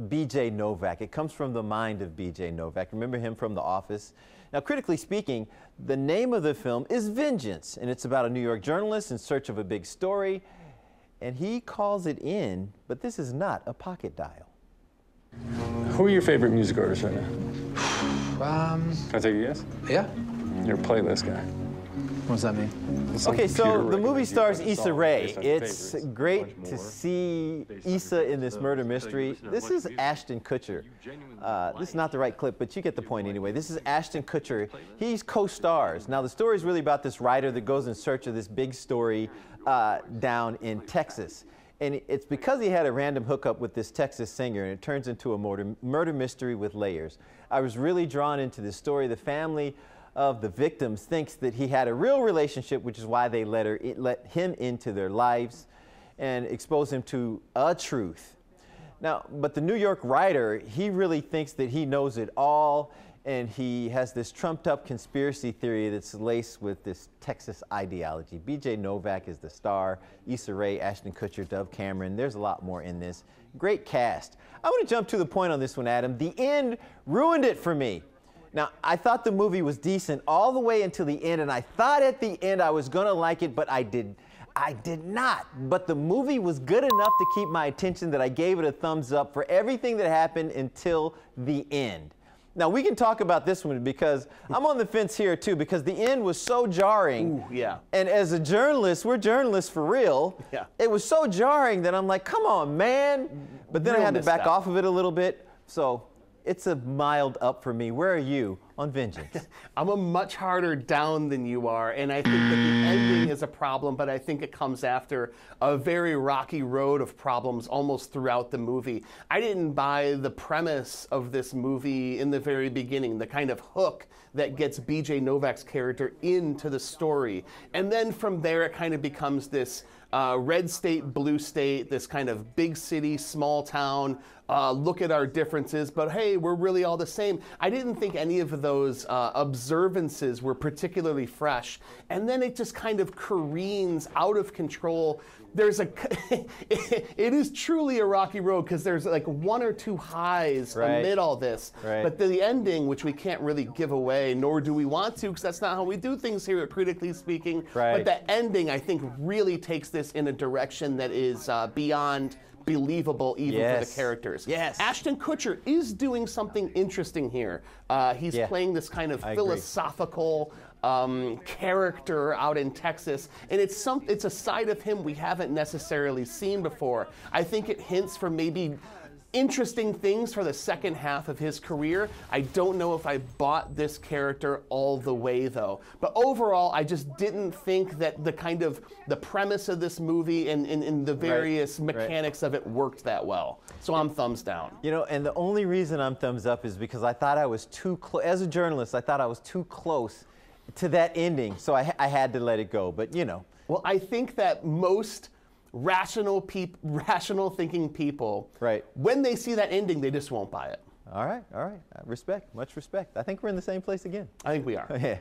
B.J. Novak. It comes from the mind of B.J. Novak. Remember him from The Office? Now, critically speaking, the name of the film is Vengeance, and it's about a New York journalist in search of a big story, and he calls it in, but this is not a pocket dial. Who are your favorite music artists right now? Can I take a guess? Yeah. You're a playlist guy. What does that mean? Okay, so the movie stars Issa Rae. It's great to see Issa in this murder mystery. This is Ashton Kutcher. This is not the right clip, but you get the point anyway. This is Ashton Kutcher. He's co-stars. Now, the story is really about this writer that goes in search of this big story down in Texas. And it's because he had a random hookup with this Texas singer, and it turns into a murder mystery with layers. I was really drawn into this story. The family of the victims thinks that he had a real relationship, which is why they let him into their lives and expose him to a truth. Now, but the New York writer, he really thinks that he knows it all, and he has this trumped-up conspiracy theory that's laced with this Texas ideology. B.J. Novak is the star, Issa Rae, Ashton Kutcher, Dove Cameron. There's a lot more in this. Great cast. I want to jump to the point on this one, Adam. The end ruined it for me. Now, I thought the movie was decent all the way until the end, and I thought at the end I was going to like it, but I did not. But the movie was good enough to keep my attention that I gave it a thumbs up for everything that happened until the end. Now, we can talk about this one because I'm on the fence here, too, because the end was so jarring. Ooh, yeah. And as a journalist, we're journalists for real. Yeah. It was so jarring that I'm like, come on, man. But then I had to back off of it a little bit. So it's a mild up for me. Where are you on Vengeance? I'm a much harder down than you are, and I think that the ending is a problem, but I think it comes after a very rocky road of problems almost throughout the movie. I didn't buy the premise of this movie in the very beginning, the kind of hook that gets B.J. Novak's character into the story. And then from there, it kind of becomes this red state, blue state, this kind of big city, small town, look at our differences, but hey, we're really all the same. I didn't think any of those observances were particularly fresh. And then it just kind of careens out of control. There's a, it is truly a rocky road because there's like one or two highs amid all this. Right. But the ending, which we can't really give away, nor do we want to, because that's not how we do things here at Critically Speaking. Right. But the ending, I think, really takes this in a direction that is beyond believable even for the characters. Yes. Ashton Kutcher is doing something interesting here. He's playing this kind of philosophical character out in Texas, and it's a side of him we haven't necessarily seen before. I think it hints for maybe interesting things for the second half of his career. I don't know if I bought this character all the way though. But overall, I just didn't think that the premise of this movie and the various mechanics of it worked that well. So I'm thumbs down. You know, and the only reason I'm thumbs up is because I thought I was too close. As a journalist, I thought I was too close to that ending, so I had to let it go, but you know. Well, I think that most rational thinking people, when they see that ending, they just won't buy it. All right. Respect, much respect. I think we're in the same place again. I think we are. Yeah.